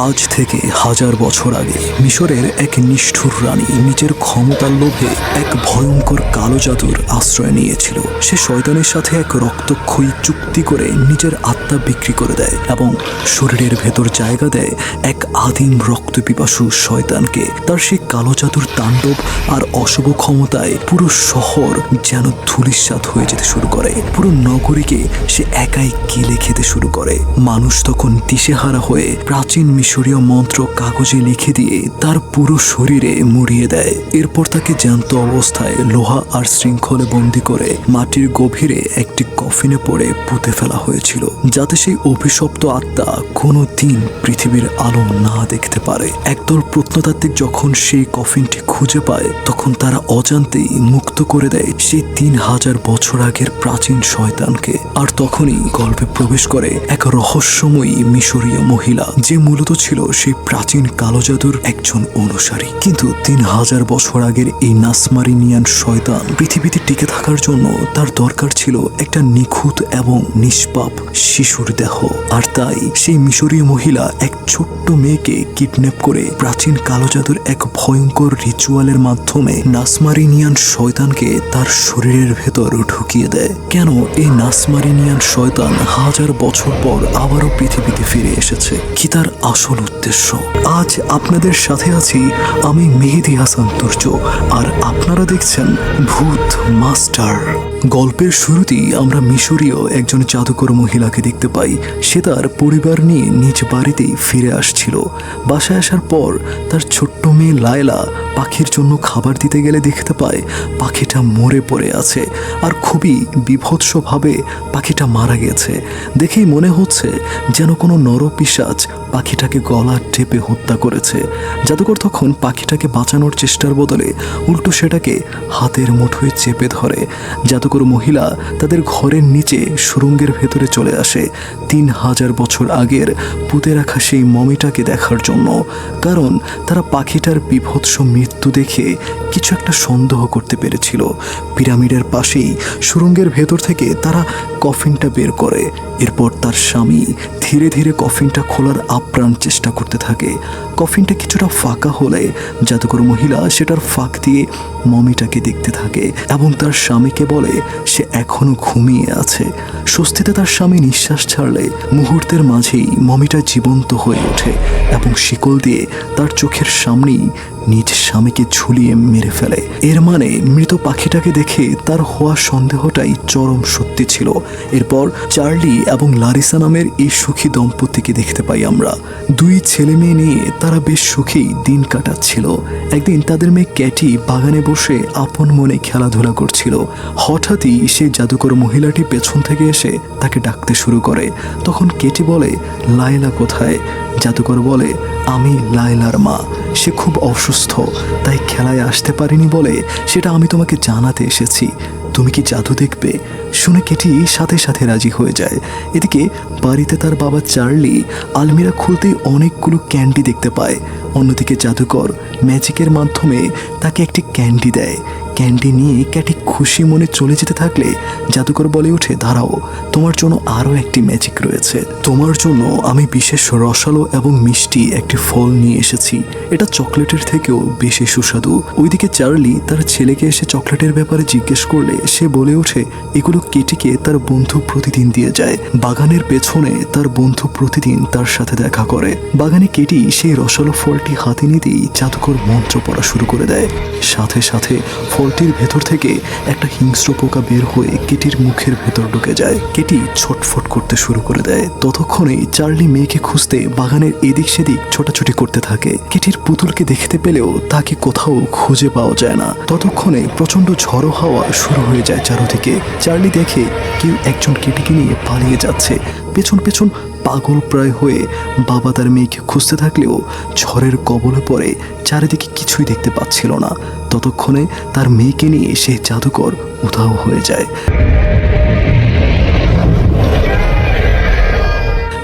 আজ থেকে হাজার বছর আগে মিশরের এক নিষ্ঠুর রানী নিজের ক্ষমতার লোভে এক ভয়ঙ্কর কালো জাদুর আশ্রয় নিয়েছিল। সে শয়তানের সাথে এক রক্তক্ষয়ী চুক্তি করে নিজের আত্মা বিক্রি করে দেয় এবং শরীরের ভেতর জায়গা দেয় এক আদিম রক্তপিপাসু শয়তানকে। তার সেই কালো জাদুর তাণ্ডব আর অশুভ ক্ষমতায় পুরো শহর যেন ধূলিসাৎ হয়ে যেতে শুরু করে। পুরো নগরীকে সে একাই গিলে খেতে শুরু করে। মানুষ তখন দিশেহারা হয়ে প্রাচীন মিশরীয় মন্ত্র কাগজে লিখে দিয়ে তার পুরো শরীরে মুড়িয়ে দেয়। এরপর তাকে জ্যান্ত অবস্থায় লোহা আর শৃঙ্খলে বন্দি করে মাটির গভীরে একটি কফিনে পড়ে পুঁতে ফেলা হয়েছিল, যাতে সেই অভিশপ্ত আত্মা কোনো দিন পৃথিবীর আলো না দেখতে পারে। একদল প্রত্নতাত্ত্বিক যখন সেই কফিনটি খুঁজে পায়, তখন তারা অজান্তেই মুক্ত করে দেয় সেই 3000 বছর আগের প্রাচীন শয়তানকে। আর তখনই গল্পে প্রবেশ করে এক রহস্যময়ী মিশরীয় মহিলা, যে মূলত ছিল সেই প্রাচীন কালো জাদুর একজন অনুসারী। কিন্তু 3000 বছর আগের এই নাসমারিনিয়ান শয়তান পৃথিবীতে টিকে থাকার জন্য তার দরকার ছিল একটা নিখুঁত এবং নিষ্পাপ শিশুর দেহ। আর তাই সেই মিশরীয় মহিলা এক ছোট্ট মেয়েকে কিডন্যাপ করে প্রাচীন কালো জাদুর এক ভয়ঙ্কর রিচুয়ালের মাধ্যমে নাসমারিনিয়ান শয়তানকে তার শরীরের ভেতর ঢুকিয়ে দেয়। কেন এই নাসমারিনিয়ান শয়তান হাজার বছর পর আবারও পৃথিবীতে ফিরে এসেছে? কি তার আসল উদ্দেশ্য? আজ আপনাদের সাথে আছি আমি মেহেদী হাসান তুর্য, আর আপনারা দেখছেন ভূত মাস্টার। গল্পের শুরুতেই আমরা মিশরীয় একজন জাদুকর মহিলাকে দেখতে পাই। সে তার পরিবার নিয়ে নিজ বাড়িতেই ফিরে আসছিল। বাসায় আসার পর তার ছোট্ট মেয়ে লায়লা পাখির জন্য খাবার দিতে গেলে দেখতে পায় পাখিটা মরে পড়ে আছে, আর খুবই বিভৎসভাবে পাখিটা মারা গেছে। দেখেই মনে হচ্ছে যেন কোনো নরপিশাচ পাখিটাকে গলা টেপে হত্যা করেছে। জাদুকর তখন পাখিটাকে বাঁচানোর চেষ্টার বদলে উল্টো সেটাকে হাতের মুঠোয় চেপে ধরে। জাদুকর মহিলা তাদের ঘরের নিচে সুড়ঙ্গের ভেতরে চলে আসে 3000 বছর আগের পুঁতে রাখা সেই মমিটাকে দেখার জন্য, কারণ তারা পাখিটার বিভৎস মৃত্যু দেখে কিছু একটা সন্দেহ করতে পেরেছিল। পিরামিডের পাশেই সুড়ঙ্গের ভেতর থেকে তারা কফিনটা বের করে। এরপর তার স্বামী ধীরে ধীরে কফিনটা খোলার আপ্রাণ চেষ্টা করতে থাকে। কফিনটা কিছুটা ফাঁকা হলে জাদুকর মহিলা সেটার ফাঁক দিয়ে মমিটাকে দেখতে থাকে এবং তার স্বামীকে বলে সে এখনো ঘুমিয়ে আছে। স্বস্তিতে তার স্বামী নিঃশ্বাস ছাড়লে মুহূর্তের মাঝেই মমিটা জীবন্ত হয়ে ওঠে এবং শিকল দিয়ে তার চোখের সামনেই নিজ স্বামীকে ঝুলিয়ে মেরে ফেলে। এর মানে মৃত পাখিটাকে দেখে তার হওয়া সন্দেহটাই চরম সত্যি ছিল। এরপর চার্লি এবং লারিসা নামের এই সুখী দম্পতিকে দেখতে পাই আমরা। 2 ছেলে মেয়ে নিয়ে তারা বেশ সুখেই দিন কাটাচ্ছিল। একদিন তাদের মেয়ে ক্যাটি বাগানে বসে আপন মনে খেলাধুলা করছিল। হঠাৎই সেই জাদুকর মহিলাটি পেছন থেকে এসে তাকে ডাকতে শুরু করে। তখন কেটি বলে, লায়লা কোথায়? জাদুকর বলে, আমি লায়লার মা, সে খুব অসুস্থ, তাই খেলায় আসতে পারিনি বলে সেটা আমি তোমাকে জানাতে এসেছি। তুমি কি জাদু দেখবে? শুনে কেটি সাথে সাথে রাজি হয়ে যায়। এদিকে বাড়িতে তার বাবা চার্লি আলমিরা খুলতেই অনেকগুলো ক্যান্ডি দেখতে পায়। অন্যদিকে জাদুকর ম্যাজিকের মাধ্যমে তাকে একটি ক্যান্ডি দেয়। ক্যান্ডি নিয়ে ক্যাটি খুশি মনে চলে যেতে থাকলে জাদুকর বলে ওঠে, দাঁড়াও, তোমার জন্য আরও একটি ম্যাজিক রয়েছে। তোমার জন্য আমি বিশেষ রসালো এবং মিষ্টি একটি ফল নিয়ে এসেছি। এটা চকলেটের থেকেও বেশি সুস্বাদু। ওইদিকে চার্লি তার ছেলেকে এসে চকলেটের ব্যাপারে জিজ্ঞেস করলে সে বলে ওঠে এগুলো কেটিকে তার বন্ধু প্রতিদিন দিয়ে যায়। বাগানের পেছনে তার বন্ধু প্রতিদিন তার সাথে দেখা করে। বাগানে কেটি সেই রসালো ফলটি হাতে নিতেই জাদুকর মন্ত্র পড়া শুরু করে দেয়। সাথে সাথে ফলটির ভেতর থেকে একটা হিংস্র পোকা বের হয়ে কেটির মুখের ভেতর ঢুকে যায়। কেটি ছটফট করতে শুরু করে দেয়। ততক্ষণেই চার্লি মেয়েকে খুঁজতে বাগানের এদিক সেদিক ছোটাছুটি করতে থাকে। কেটির পুতুলকে দেখতে পেলেও তাকে কোথাও খুঁজে পাওয়া যায় না। ততক্ষণে প্রচন্ড ঝড়ো হাওয়া শুরু হয়ে যায় চারদিকে। চার্লি দেখে কেউ একজন কেটিকে নিয়ে পালিয়ে যাচ্ছে। পেছন পেছন পাগল প্রায় হয়ে বাবা তার মেয়েকে খুঁজতে থাকলেও ঝড়ের কবলে পড়ে চারিদিকে কিছুই দেখতে পাচ্ছিল না। ততক্ষণে তার মেয়েকে নিয়ে সে জাদুকর উধাও হয়ে যায়।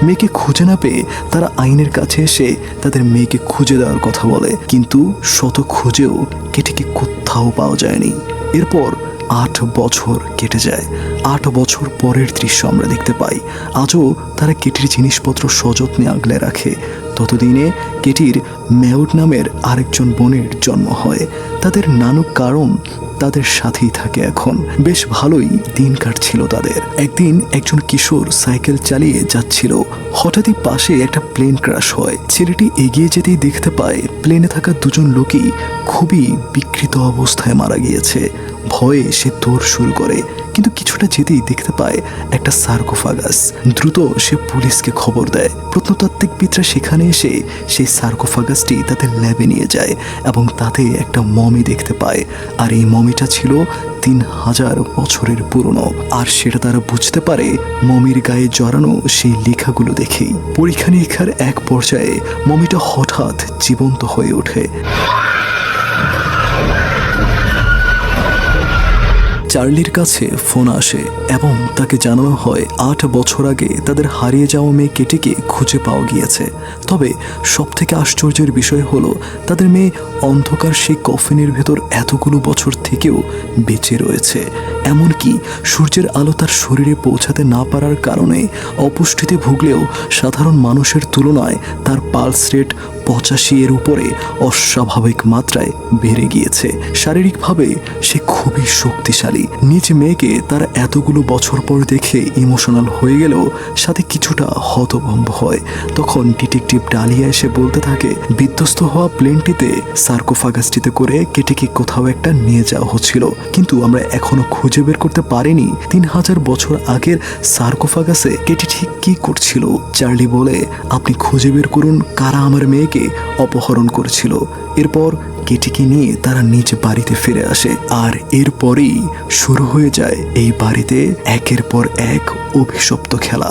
মেয়েকে খুঁজে না পেয়ে তারা আইনের কাছে এসে তাদের মেয়েকে খুঁজে দেওয়ার কথা বলে, কিন্তু শত খুঁজেও কেটিকে কোথাও পাওয়া যায়নি। এরপর 8 বছর কেটে যায়। 8 বছর পরের দৃশ্য আমরা দেখতে পাই। আজও তারা কেটির জিনিসপত্র সযত্নে আগলে রাখে। ততদিনে কেটির মেউড নামের আরেকজন বোনের জন্ম হয়। তাদের নানু কারণ তাদের সাথেই থাকে এখন। বেশ ভালোই দিন কাটছিল তাদের। একদিন একজন কিশোর সাইকেল চালিয়ে যাচ্ছিল। হঠাৎই পাশে একটা প্লেন ক্র্যাশ হয়। ছেলেটি এগিয়ে যেতেই দেখতে পায় প্লেনে থাকা দুজন লোকই খুবই বিকৃত অবস্থায় মারা গিয়েছে। ভয়ে সে দৌড় শুরু করে, কিন্তু কিছুটা যেতেই দেখতে পায় একটা সার্কোফাগাস। দ্রুত সে পুলিশকে খবর দেয়। প্রত্নতাত্ত্বিকবিদরা সেখানে এসে সেই সার্কোফাগাসটি তাদের ল্যাবে নিয়ে যায় এবং তাতে একটা মমি দেখতে পায়। আর এই মমিটা ছিল 3000 বছরের পুরনো। আর সেটা তারা বুঝতে পারে মমির গায়ে জড়ানো সেই লেখাগুলো দেখেই। পরীক্ষা নিরীক্ষার এক পর্যায়ে মমিটা হঠাৎ জীবন্ত হয়ে ওঠে। চার্লির কাছে ফোন আসে এবং তাকে জানানো হয় 8 বছর আগে তাদের হারিয়ে যাওয়া মেয়ে কেটিকে খুঁজে পাওয়া গিয়েছে। তবে সবথেকে আশ্চর্যের বিষয় হলো তাদের মেয়ে অন্ধকার সেই কফিনের ভেতর এতগুলো বছর থেকেও বেঁচে রয়েছে। এমনকি সূর্যের আলো তার শরীরে পৌঁছাতে না পারার কারণে অপুষ্টিতে ভুগলেও সাধারণ মানুষের তুলনায় তার পালস রেট 85 উপরে অস্বাভাবিক মাত্রায় বেড়ে গিয়েছে। শারীরিকভাবে সে খুবই শক্তিশালী। নিজ মেয়েকে তারা এতগুলো বছর পর দেখে ইমোশনাল হয়ে গেলেও সাথে কিছুটা হতভম্ব হয়। তখন ডিটেকটিভ ডালিয়া এসে বলতে থাকে বিধ্বস্ত হওয়া প্লেনটিতে সার্কোফাগাসটিতে করে কেটিকে কোথাও একটা নিয়ে যাওয়া হচ্ছিল, কিন্তু আমরা এখনো খুঁজে বের করতে পারিনি 3000 বছর আগের সার্কোফাগাসে কেটি ঠিক কি করছিল। চার্লি বলে আপনি খুঁজে বের করুন কারা আমার মেয়েকে অপহরণ করেছিল। এরপর কেটিকে নিয়ে তারা নিজ বাড়িতে ফিরে আসে। আর এরপরেই শুরু হয়ে যায় এই বাড়িতে একের পর এক অভিশপ্ত খেলা।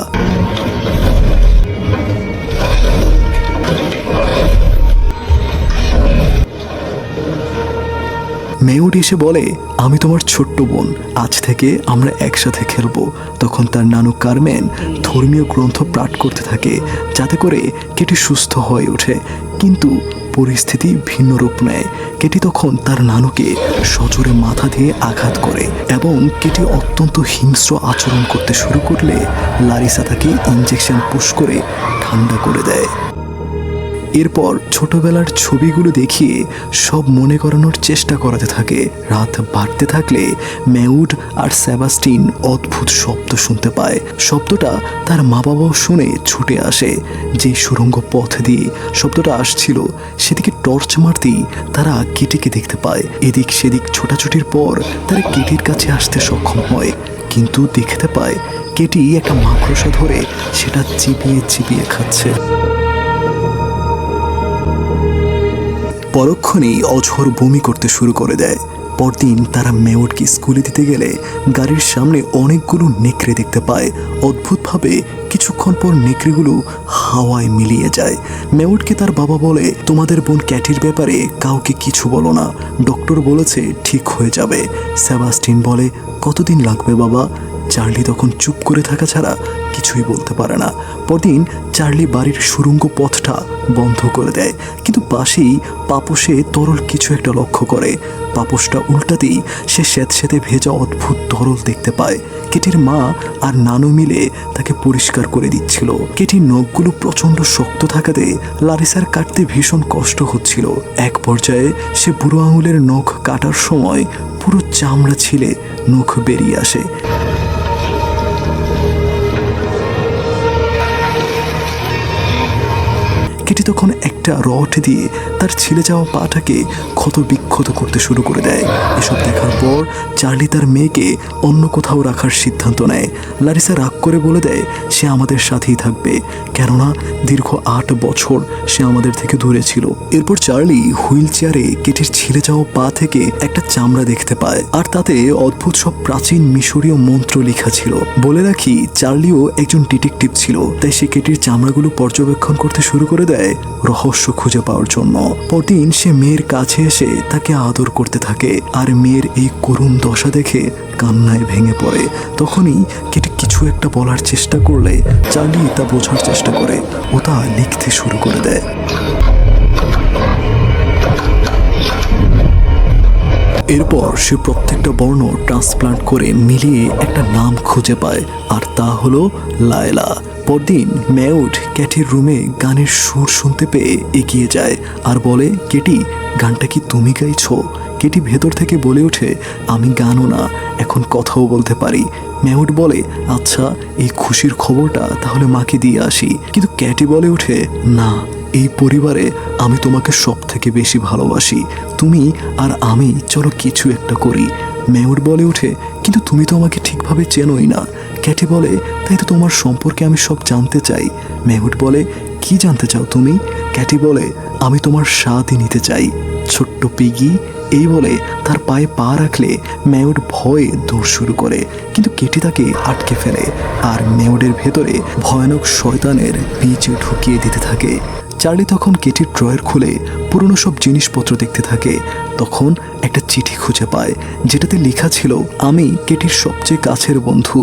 মেউড এসে বলে আমি তোমার ছোট্ট বোন, আজ থেকে আমরা একসাথে খেলবো। তখন তার নানু কারমেন ধর্মীয় গ্রন্থ পাঠ করতে থাকে যাতে করে কেটি সুস্থ হয়ে ওঠে। কিন্তু পরিস্থিতি ভিন্ন রূপ নেয়। কেটি তখন তার নানুকে সজোরে মাথা দিয়ে আঘাত করে এবং কেটি অত্যন্ত হিংস্র আচরণ করতে শুরু করলে লারিসা তাকে ইঞ্জেকশন পুশ করে ঠান্ডা করে দেয়। এরপর ছোটবেলার ছবিগুলো দেখিয়ে সব মনে করানোর চেষ্টা করাতে থাকে। রাত বাড়তে থাকলে মেউড আর সেবাস্টিন অদ্ভুত শব্দ শুনতে পায়। শব্দটা তার মা বাবাও শুনে ছুটে আসে। যে সুড়ঙ্গ পথ দিয়ে শব্দটা আসছিল সেদিকে টর্চ মারতেই তারা কেটিকে দেখতে পায়। এদিক সেদিক ছোটাছুটির পর তারা কেটির কাছে আসতে সক্ষম হয়, কিন্তু দেখতে পায় কেটি একটা মাকড়সা ধরে সেটা চিবিয়ে চিবিয়ে খাচ্ছে। পরক্ষণেই অঝোর বমি করতে শুরু করে দেয়। পরদিন তারা মেউডকে স্কুলে দিতে গেলে গাড়ির সামনে অনেকগুলো নেকড়ে দেখতে পায়। অদ্ভুতভাবে কিছুক্ষণ পর নেকড়েগুলো হাওয়ায় মিলিয়ে যায়। মেউডকে তার বাবা বলে তোমাদের বোন ক্যাটির ব্যাপারে কাউকে কিছু বলো না, ডক্টর বলেছে ঠিক হয়ে যাবে। সেবাস্টিন বলে কতদিন লাগবে বাবা? চার্লি তখন চুপ করে থাকা ছাড়া কিছুই বলতে পারে না। পরদিন চার্লি বাড়ির সুড়ঙ্গ পথটা বন্ধ করে দেয়, কিন্তু পাশেই পাপোশে তরল কিছু একটা লক্ষ্য করে। পাপোশটা উল্টাতেই সে স্যাঁতস্যাঁতে ভেজা অদ্ভুত তরল দেখতে পায়। কেটির মা আর নানু মিলে তাকে পরিষ্কার করে দিচ্ছিল। কেটির নখগুলো প্রচণ্ড শক্ত থাকাতে লারিসার কাটতে ভীষণ কষ্ট হচ্ছিল। এক পর্যায়ে সে বুড়ো আঙুলের নখ কাটার সময় পুরো চামড়া ছিলে নখ বেরিয়ে আসে। কেটি তখন একটা রড দিয়ে তার ছিলে যাওয়া পাটাকে ক্ষত বিক্ষত করতে শুরু করে দেয়। এসব দেখার পর চার্লি তার মেয়েকে অন্য কোথাও রাখার সিদ্ধান্ত নেয়। লারিসা রাগ করে বলে দেয় সে আমাদের সাথেই থাকবে, কেননা দীর্ঘ 8 বছর সে আমাদের থেকে দূরে ছিল। এরপর চার্লি হুইল চেয়ারে কেটির ছিলে যাওয়া পা থেকে একটা চামড়া দেখতে পায়, আর তাতে অদ্ভুত সব প্রাচীন মিশরীয় মন্ত্র লেখা ছিল। বলে রাখি চার্লিও একজন ডিটেকটিভ ছিল, তাই সে কেটির চামড়াগুলো পর্যবেক্ষণ করতে শুরু করে দেয় রহস্য খুঁজে পাওয়ার জন্য। পরদিন সে মেয়ের কাছে এসে তাকে আদর করতে থাকে, আর মেয়ের এই করুণ দশা দেখে কান্নায় ভেঙে পড়ে। তখনই কেটি কিছু একটা বলার চেষ্টা করলে চার্লি তা বোঝার চেষ্টা করে ও তা লিখতে শুরু করে দেয়। এরপর সে প্রত্যেকটা বর্ণ ট্রান্সপ্লান্ট করে মিলিয়ে একটা নাম খুঁজে পায়, আর তা হলো লায়লা। পরদিন ম্যাউড ক্যাটির রুমে গানের সুর শুনতে পেয়ে এগিয়ে যায় আর বলে, কেটি, গানটা কি তুমি গাইছো? কেটি ভেতর থেকে বলে ওঠে, আমি গানও না, এখন কথাও বলতে পারি। ম্যাউড বলে, আচ্ছা, এই খুশির খবরটা তাহলে মাকে দিয়ে আসি। কিন্তু ক্যাটি বলে ওঠে, না, এই পরিবারে আমি তোমাকে সব থেকে বেশি ভালোবাসি। তুমি আর আমি চলো কিছু একটা করি। ম্যাউড বলে ওঠে, কিন্তু তুমি তো আমাকে ঠিকভাবে চেনোই না। ক্যাটি বলে, তাই তো তোমার সম্পর্কে আমি সব জানতে চাই। ম্যাউড বলে, কি জানতে চাও তুমি? ক্যাটি বলে, আমি তোমার স্বাদই নিতে চাই, ছোট্ট পিগি। এই বলে তার পায়ে পা রাখলে ম্যাউড ভয়ে দৌড় শুরু করে, কিন্তু কেটি তাকে আটকে ফেলে আর ম্যাউডের ভেতরে ভয়ানক শয়তানের বীজ ঢুকিয়ে দিতে থাকে। চার্লি তখন কেটির ড্রয়ার খুলে পুরনো সব জিনিসপত্র দেখতে থাকে। তখন একটা চিঠি খুঁজে পায়, যেটাতে লেখা ছিল, আমি কেটির সবচেয়ে কাছের বন্ধু,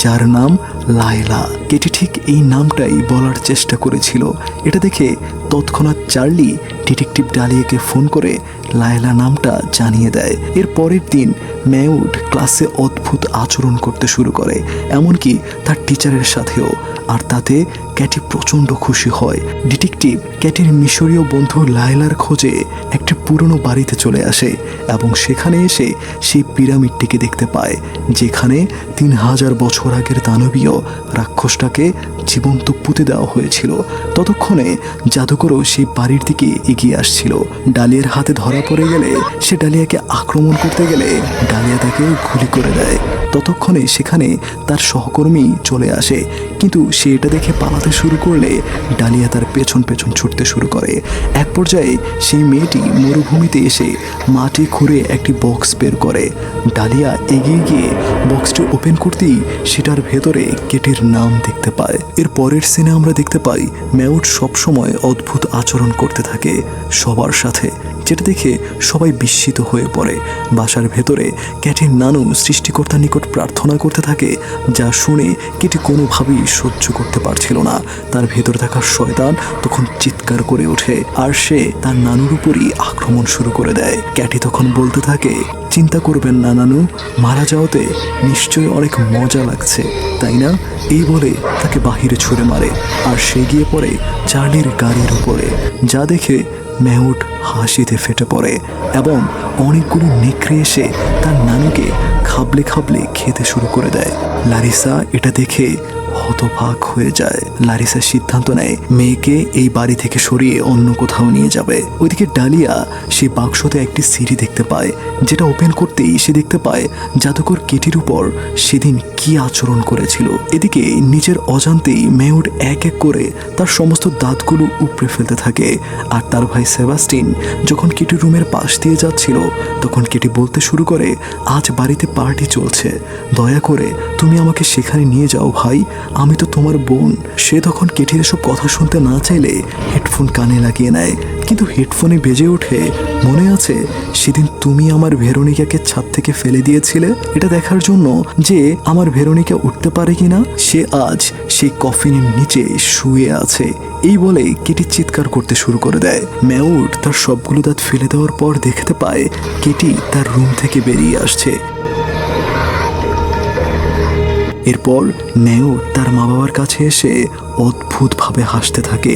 যার নাম লায়লা। কেটি ঠিক এই নামটাই বলার চেষ্টা করেছিল। এটা দেখে তৎক্ষণাৎ চার্লি ডিটেকটিভ ডালিয়াকে ফোন করে লায়লা নামটা জানিয়ে দেয়। এর পরের দিন ম্যাউড ক্লাসে অদ্ভুত আচরণ করতে শুরু করে, এমনকি তার টিচারের সাথেও, আর তাতে ক্যাটি প্রচণ্ড খুশি হয়। ডিটেকটিভ ক্যাটির মিশরীয় বন্ধু লায়লার খোঁজে একটি পুরনো বাড়িতে চলে আসে এবং সেখানে এসে সেই পিরামিডটিকে দেখতে পায়, যেখানে 3000 বছর আগের দানবীয় রাক্ষসটাকে জীবন্ত পুঁতে দেওয়া হয়েছিল। ততক্ষণে জাদুকরও সেই বাড়ির দিকে এগিয়ে আসছিল। ডালিয়ার হাতে ধরা পড়ে গেলে সে ডালিয়াকে আক্রমণ করতে গেলে ডালিয়া তাকে গুলি করে দেয়। ততক্ষণে সেখানে তার সহকর্মী চলে আসে, কিন্তু সে এটা দেখে পালাতে শুরু করলে ডালিয়া তার পেছন পেছন ছুটতে শুরু করে। এক পর্যায়ে সেই মেয়েটি মরুভূমিতে এসে মাটি খুঁড়ে একটি বক্স বের করে। ডালিয়া এগিয়ে গিয়ে বক্সটি ওপেন করতেই সেটার ভেতরে কেটির নাম দেখতে পায়। এর পরের সিনে আমরা দেখতে পাই ম্যাউড সবসময় অদ্ভুত আচরণ করতে থাকে সবার সাথে, যেটা দেখে সবাই বিস্মিত হয়ে পড়ে। বাসার ভেতরে ক্যাটির নানু সৃষ্টিকর্তার নিকট প্রার্থনা করতে থাকে, যা শুনে কেটি কোনোভাবেই সহ্য করতে পারছিল না। তার ভেতর থাকা শয়তান তখন চিৎকার করে ওঠে আর সে তার নানুর উপরই আক্রমণ শুরু করে দেয়। ক্যাটি তখন বলতে থাকে, চিন্তা করবেন না নানু, মারা যাওয়াতে নিশ্চয়ই অনেক মজা লাগছে, তাই না? এই বলে তাকে বাহিরে ছুঁড়ে মারে আর সে গিয়ে পড়ে চার্লির গাড়ির উপরে, যা দেখে ম্যাউড হাসিতে ফেটে পড়ে এবং অনেকগুলো নেকড়ে এসে তার নানুকে খাবলে খাবলে খেতে শুরু করে দেয়। লারিসা এটা দেখে হতবাক হয়ে যায়। লারিসা সিদ্ধান্ত নেয় মেয়েকে এই বাড়ি থেকে সরিয়ে অন্য কোথাও নিয়ে যাবে। ওইদিকে ডালিয়া সেই বাক্সতে একটি সিঁড়ি দেখতে পায়, যেটা ওপেন করতেই সে দেখতে পায় জাদুকর কেটির উপর সেদিন কি আচরণ করেছিল। এদিকে নিজের অজান্তেই ম্যাউড এক এক করে তার সমস্ত দাঁতগুলো উপড়ে ফেলতে থাকে। আর তার ভাই সেবাস্টিন যখন কেটির রুমের পাশ দিয়ে যাচ্ছিল, তখন কেটি বলতে শুরু করে, আজ বাড়িতে পার্টি চলছে, দয়া করে তুমি আমাকে সেখানে নিয়ে যাও ভাই, আমি তো তোমার বোন। সে তখন কেটির এসব কথা শুনতে না চাইলে হেডফোন কানে লাগিয়ে নেয়, কিন্তু হেডফোনে বেজে ওঠে, মনে আছে সেদিন তুমি আমার ভেরোনিকাকে ছাদ থেকে ফেলে দিয়েছিলে এটা দেখার জন্য যে আমার ভেরোনিকা উঠতে পারে কিনা। সে আজ সেই কফিনের নিচে শুয়ে আছে। এই বলে কেটি চিৎকার করতে শুরু করে দেয়। ম্যাউড তার সবগুলো দাঁত ফেলে দেওয়ার পর দেখতে পায় কেটি তার রুম থেকে বেরিয়ে আসছে। এরপর ম্যাউড তার মা বাবার কাছে এসে অদ্ভুতভাবে হাসতে থাকে,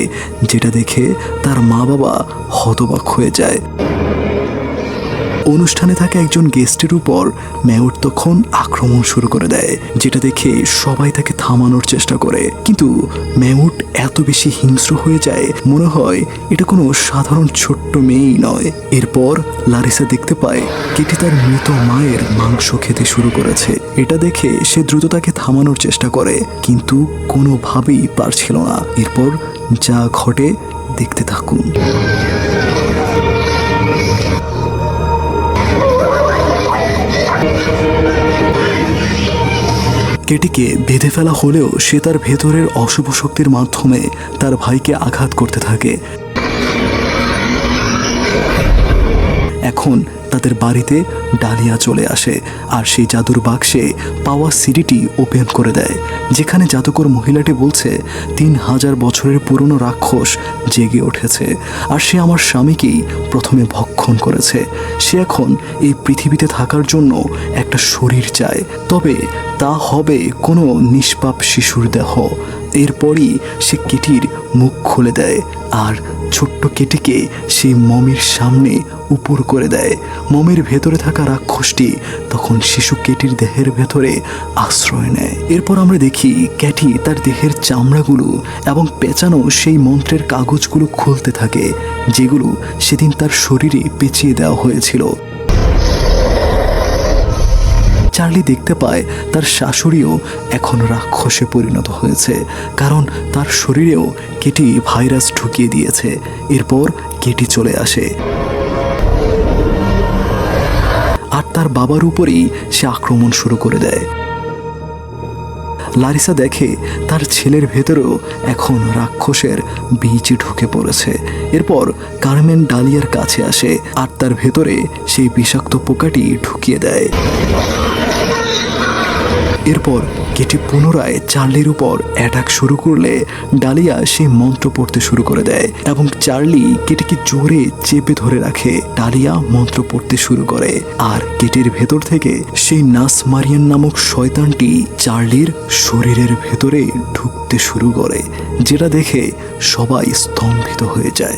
যেটা দেখে তার মা বাবা হতবাক হয়ে যায়। অনুষ্ঠানে থাকা একজন গেস্টের উপর ম্যাউড তখন আক্রমণ শুরু করে দেয়, যেটা দেখে সবাই তাকে থামানোর চেষ্টা করে, কিন্তু ম্যাউড এত বেশি হিংস্র হয়ে যায় মনে হয় এটা কোনো সাধারণ ছোট্ট মেয়েই নয়। এরপর লারিসা দেখতে পায় কেটি তার মৃত মায়ের মাংস খেতে শুরু করেছে। এটা দেখে সে দ্রুত তাকে থামানোর চেষ্টা করে, কিন্তু কোনোভাবেই পারছিল না। এরপর যা ঘটে দেখতে থাকুন। কেটিকে বেঁধে ফেলা হলেও সে তার ভেতরের অশুভ শক্তির মাধ্যমে তার ভাইকে আঘাত করতে থাকে। এখন তাদের বাড়িতে ডালিয়া চলে আসে আর সেই জাদুর বাক্সে পাওয়া সিডিটি ওপেন করে দেয়, যেখানে জাদুকর মহিলাটি বলছে 3000 বছরের পুরনো রাক্ষস জেগে উঠেছে আর সে আমার স্বামীকেই প্রথমে ভক্ষণ করেছে। সে এখন এই পৃথিবীতে থাকার জন্য একটা শরীর চায়, তবে তা হবে কোনো নিষ্পাপ শিশুর দেহ। এরপরই সে কেটির মুখ খুলে দেয় আর ছোট্ট কেটিকে সেই মমির সামনে উপর করে দেয়। মমির ভেতরে থাকা রাক্ষসটি তখন শিশু কেটির দেহের ভেতরে আশ্রয় নেয়। এরপর আমরা দেখি ক্যাটি তার দেহের চামড়াগুলো এবং পেঁচানো সেই মন্ত্রের কাগজগুলো খুলতে থাকে, যেগুলো সেদিন তার শরীরে পেঁচিয়ে দেওয়া হয়েছিল। চার্লি দেখতে পায় তার শাশুড়িও এখন রাক্ষসে পরিণত হয়েছে, কারণ তার শরীরেও কেটি ভাইরাস ঢুকিয়ে দিয়েছে। এরপর কেটি চলে আসে আর তার বাবার উপরেই সে আক্রমণ শুরু করে দেয়। লারিসা দেখে তার ছেলের ভেতরেও এখন রাক্ষসের বীজ ঢুকে পড়েছে। এরপর কারমেন ডালিয়ার কাছে আসে আর তার ভেতরে সেই বিষাক্ত পোকাটি ঢুকিয়ে দেয়। এরপর কেটি পুনরায় চার্লির উপর অ্যাটাক শুরু করলে ডালিয়া সেই মন্ত্র পড়তে শুরু করে দেয় এবং চার্লি কেটিকে জোরে চেপে ধরে রাখে। ডালিয়া মন্ত্র পড়তে শুরু করে আর কেটির ভেতর থেকে সেই নাসমারিয়ান নামক শয়তানটি চার্লির শরীরের ভেতরে ঢুকতে শুরু করে, যেটা দেখে সবাই স্তম্ভিত হয়ে যায়।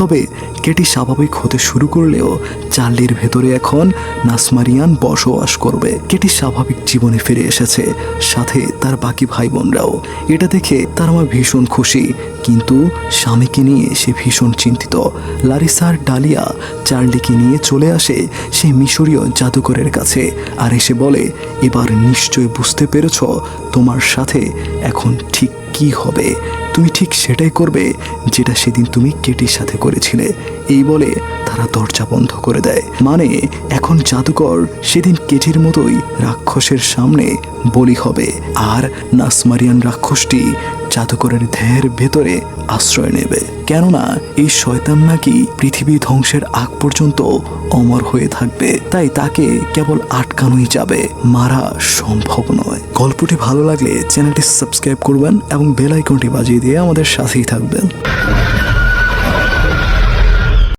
তবে কেটি স্বাভাবিক হতে শুরু করলেও চার্লির ভেতরে এখন নাসমারিয়ান বসবাস করবে। কেটি স্বাভাবিক জীবনে ফিরে এসেছে, সাথে তার বাকি ভাই বোনরাও। এটা দেখে তার মা ভীষণ খুশি, কিন্তু স্বামীকে নিয়ে সে ভীষণ চিন্তিত। লারিসার ডালিয়া চার্লিকে নিয়ে চলে আসে সেই মিশরীয় জাদুকরের কাছে আর এসে বলে, এবার নিশ্চয় বুঝতে পেরেছ তোমার সাথে এখন ঠিক কি হবে। তুমি ঠিক সেটাই করবে যেটা সেদিন তুমি কেটির সাথে করেছিলে। এই বলে তারা দরজা বন্ধ করে দেয়। মানে এখন জাদুকর সেদিন কেটির মতোই রাক্ষসের সামনে বলি হবে আর নাসমারিয়ান রাক্ষসটি জাদুকরের দেহের ভেতরে আশ্রয় নেবে, কেননা এই শয়তান নাকি পৃথিবী ধ্বংসের আগ পর্যন্ত অমর হয়ে থাকবে, তাই তাকে কেবল আটকানোই যাবে, মারা সম্ভব নয়। গল্পটি ভালো লাগলে চ্যানেলটি সাবস্ক্রাইব করবেন এবং বেল আইকনটি বাজিয়ে দিয়ে আমাদের সাথেই থাকবেন।